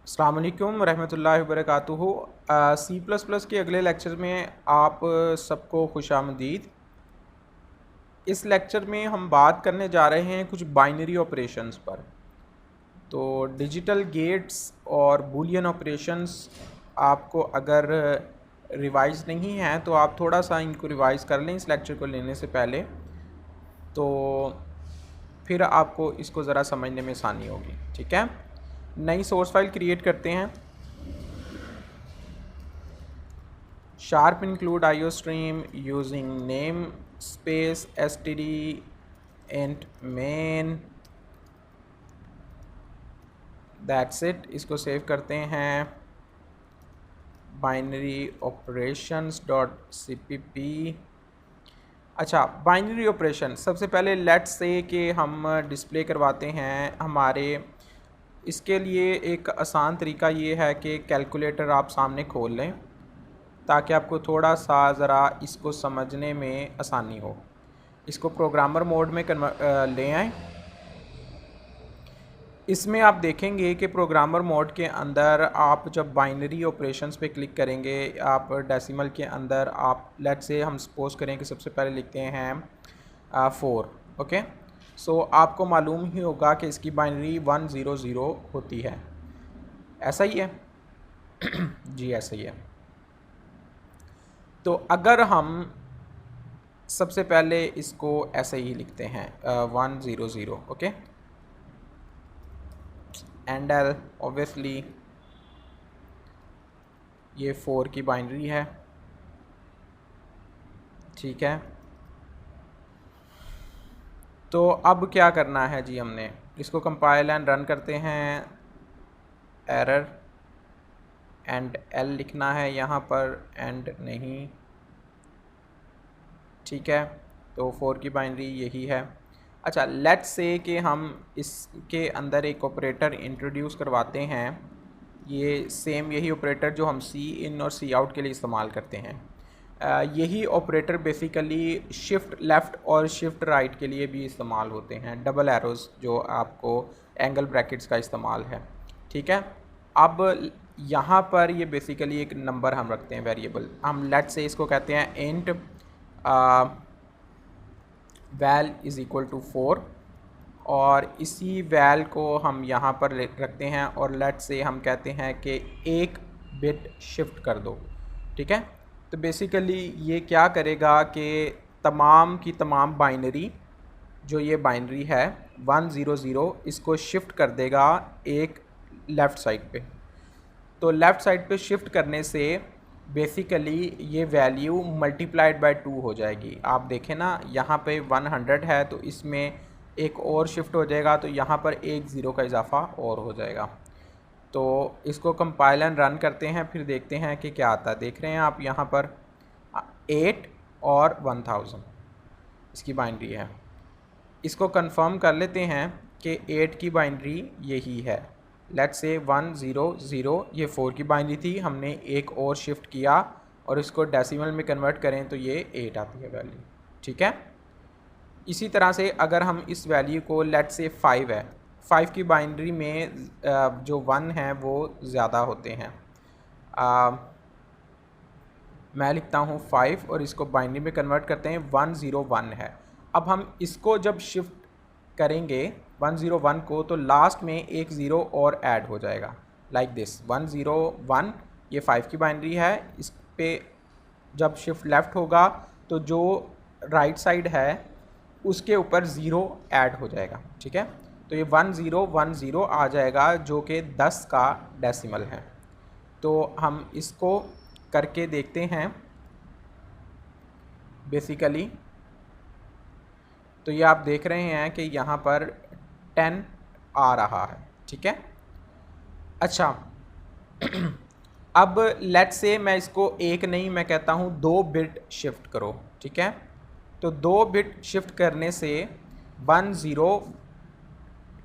अस्सलाम वालेकुम रहमतुल्लाहि व बरकातुहू। C++ के अगले लेक्चर में आप सबको खुशामदीद। इस लेक्चर में हम बात करने जा रहे हैं कुछ बाइनरी ऑपरेशंस पर। तो डिजिटल गेट्स और बूलियन ऑपरेशंस आपको अगर रिवाइज़ नहीं हैं तो आप थोड़ा सा इनको रिवाइज़ कर लें इस लेक्चर को लेने से पहले, तो फिर आपको इसको ज़रा समझने में आसानी होगी। ठीक है, नई सोर्स फाइल क्रिएट करते हैं। Sharp include IO stream using name space std int main, that's it. इसको सेव करते हैं बाइनरी ऑपरेशंस डॉट cpp। अच्छा, बाइनरी ऑपरेशन सबसे पहले लेट्स से कि हम डिस्प्ले करवाते हैं हमारे। इसके लिए एक आसान तरीका ये है कि कैलकुलेटर आप सामने खोल लें ताकि आपको थोड़ा सा ज़रा इसको समझने में आसानी हो। इसको प्रोग्रामर मोड में ले आएँ। इसमें आप देखेंगे कि प्रोग्रामर मोड के अंदर आप जब बाइनरी ऑपरेशंस पे क्लिक करेंगे, आप डेसिमल के अंदर आप लेट्स से हम सपोज करें कि सबसे पहले लिखते हैं 4। ओके, सो आपको मालूम ही होगा कि इसकी बाइनरी 100 होती है। ऐसा ही है जी, ऐसा ही है। तो अगर हम सबसे पहले इसको ऐसे ही लिखते हैं 100, ओके, एंड एल ऑब्वियसली ये 4 की बाइनरी है। ठीक है, तो अब क्या करना है जी, हमने इसको कंपाइल एंड रन करते हैं। एरर एंड एल लिखना है यहाँ पर, एंड नहीं। ठीक है, तो 4 की बाइनरी यही है। अच्छा, लेट्स से कि हम इसके अंदर एक ऑपरेटर इंट्रोड्यूस करवाते हैं। ये सेम यही ऑपरेटर जो हम सी इन और सी आउट के लिए इस्तेमाल करते हैं। यही ऑपरेटर बेसिकली शिफ्ट लेफ़्ट और शिफ्ट राइट के लिए भी इस्तेमाल होते हैं। डबल एरोज़ जो आपको एंगल ब्रैकेट्स का इस्तेमाल है। ठीक है, अब यहाँ पर ये बेसिकली एक नंबर हम रखते हैं, वेरिएबल। हम लेट्स से इसको कहते हैं int val is equal to 4, और इसी वैल को हम यहाँ पर रखते हैं और लेट से हम कहते हैं कि एक बिट शिफ्ट कर दो। ठीक है, तो बेसिकली ये क्या करेगा कि तमाम की तमाम बाइनरी, जो ये बाइनरी है 100, इसको शिफ्ट कर देगा एक लेफ़्ट साइड पे। तो लेफ़्ट साइड पे शिफ्ट करने से बेसिकली ये वैल्यू मल्टीप्लाइड बाय 2 हो जाएगी। आप देखें ना, यहाँ पे 100 है तो इसमें एक और शिफ्ट हो जाएगा, तो यहाँ पर एक ज़ीरो का इजाफा और हो जाएगा। तो इसको कंपाइल एंड रन करते हैं, फिर देखते हैं कि क्या आता है। देख रहे हैं आप यहाँ पर 8 और 1000 इसकी बाइनरी है। इसको कंफर्म कर लेते हैं कि 8 की बाइनरी यही है। लेट्स से 100, ये 4 की बाइनरी थी, हमने एक और शिफ्ट किया और इसको डेसिमल में कन्वर्ट करें तो ये 8 आती है वैल्यू। ठीक है, इसी तरह से अगर हम इस वैल्यू को लेट्स से 5 है, 5 की बाइनरी में जो 1 है वो ज़्यादा होते हैं। मैं लिखता हूँ 5 और इसको बाइनरी में कन्वर्ट करते हैं, 101 है। अब हम इसको जब शिफ्ट करेंगे 101 को, तो लास्ट में एक ज़ीरो और ऐड हो जाएगा, लाइक दिस 101। ये 5 की बाइनरी है, इस पे जब शिफ्ट लेफ़्ट होगा तो जो राइट साइड है उसके ऊपर ज़ीरो ऐड हो जाएगा। ठीक है, तो ये 1010 आ जाएगा जो कि 10 का डेसिमल है। तो हम इसको करके देखते हैं बेसिकली। तो ये आप देख रहे हैं कि यहाँ पर 10 आ रहा है। ठीक है, अच्छा अब लेट्स से मैं इसको एक नहीं, मैं कहता हूँ 2 बिट शिफ्ट करो। ठीक है, तो 2 बिट शिफ्ट करने से 10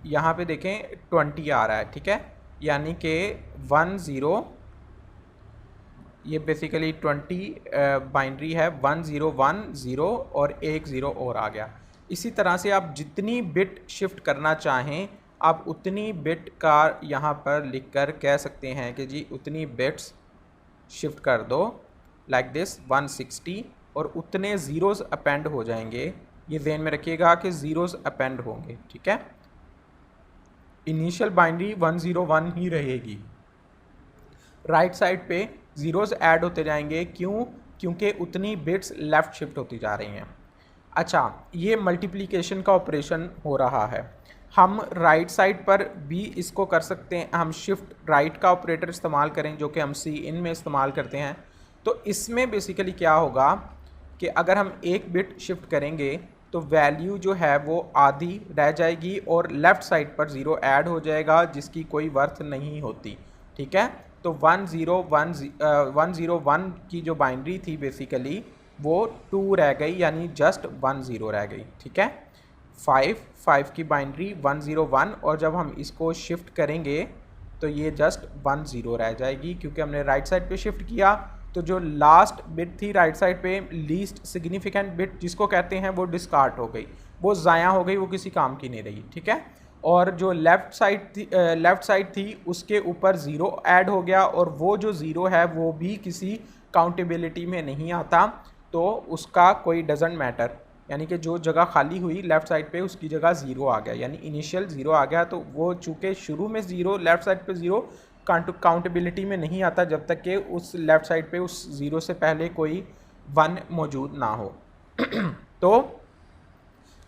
यहाँ पे देखें 20 आ रहा है। ठीक है, यानी कि 10, ये बेसिकली 20 बाइनरी है, 1010 और एक ज़ीरो और आ गया। इसी तरह से आप जितनी बिट शिफ्ट करना चाहें आप उतनी बिट का यहाँ पर लिखकर कह सकते हैं कि जी उतनी बिट्स शिफ्ट कर दो लाइक दिस 160 और उतने ज़ीरोज़ अपेंड हो जाएंगे। ये ध्यान में रखिएगा कि ज़ीरोज़ अपेंड होंगे, ठीक है। इनिशियल बाइनरी 101 ही रहेगी। राइट साइड पे ज़ीरोज़ ऐड होते जाएंगे, क्यों? क्योंकि उतनी बिट्स लेफ़्ट शिफ्ट होती जा रही हैं। अच्छा, ये मल्टीप्लिकेशन का ऑपरेशन हो रहा है। हम राइट साइड पर भी इसको कर सकते हैं, हम शिफ्ट राइट का ऑपरेटर इस्तेमाल करें जो कि हम सी इन में इस्तेमाल करते हैं। तो इसमें बेसिकली क्या होगा कि अगर हम एक बिट शिफ्ट करेंगे तो वैल्यू जो है वो आधी रह जाएगी और लेफ़्ट साइड पर ज़ीरो ऐड हो जाएगा जिसकी कोई वर्थ नहीं होती, ठीक है। तो 101 की जो बाइनरी थी बेसिकली वो 2 रह गई, यानी जस्ट 10 रह गई, ठीक है। 5 की बाइनरी 101 और जब हम इसको शिफ्ट करेंगे तो ये जस्ट 10 रह जाएगी क्योंकि हमने राइट साइड पे शिफ्ट किया। तो जो लास्ट बिट थी राइट साइड पे, लीस्ट सिग्निफिकेंट बिट जिसको कहते हैं, वो डिस्कार्ड हो गई, वो ज़ाया हो गई, वो किसी काम की नहीं रही, ठीक है। और जो लेफ़्ट साइड थी उसके ऊपर ज़ीरो ऐड हो गया और वो जो ज़ीरो है वो भी किसी काउंटेबिलिटी में नहीं आता, तो उसका कोई डजेंट मैटर, यानी कि जो जगह खाली हुई लेफ़्ट साइड पे उसकी जगह ज़ीरो आ गया, यानी इनिशियल ज़ीरो आ गया। तो वो चूँकि शुरू में ज़ीरो लेफ़्ट साइड पे ज़ीरो काउंटेबिलिटी में नहीं आता जब तक कि उस लेफ़्ट साइड पे उस ज़ीरो से पहले कोई 1 मौजूद ना हो। तो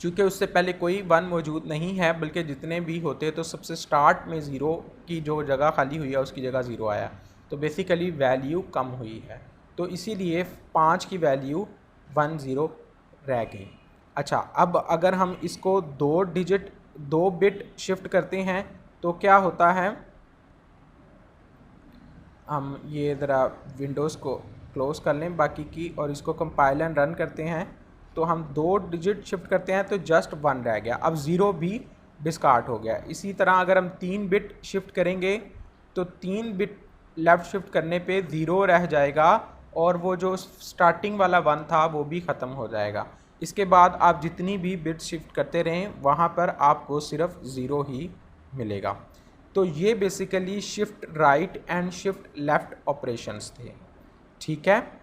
चूँकि उससे पहले कोई 1 मौजूद नहीं है, बल्कि जितने भी होते तो सबसे स्टार्ट में ज़ीरो की जो जगह खाली हुई है उसकी जगह ज़ीरो आया, तो बेसिकली वैल्यू कम हुई है, तो इसीलिए 5 की वैल्यू 10 रह गई। अच्छा, अब अगर हम इसको 2 बिट शिफ्ट करते हैं तो क्या होता है, हम ये ज़रा विंडोज़ को क्लोज़ कर लें बाकी की और इसको कंपाइल एंड रन करते हैं, तो हम 2 डिजिट शिफ्ट करते हैं तो जस्ट 1 रह गया, अब 0 भी डिस्कार्ड हो गया। इसी तरह अगर हम 3 बिट शिफ्ट करेंगे तो 3 बिट लेफ़्ट शिफ्ट करने पे 0 रह जाएगा और वो जो स्टार्टिंग वाला 1 था वो भी ख़त्म हो जाएगा। इसके बाद आप जितनी भी बिट शिफ्ट करते रहें वहाँ पर आपको सिर्फ 0 ही मिलेगा। तो ये basically shift right and shift left operations थे, ठीक है।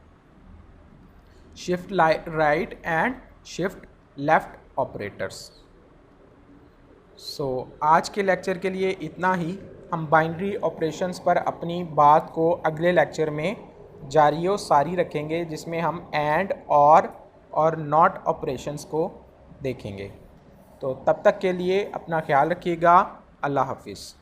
Shift right and shift left operators. So आज के लेक्चर के लिए इतना ही। हम बाइनरी ऑपरेशंस पर अपनी बात को अगले लेक्चर में जारी व सारी रखेंगे, जिसमें हम एंड और नॉट ऑपरेशंस को देखेंगे। तो तब तक के लिए अपना ख्याल रखिएगा। अल्लाह हाफिज़।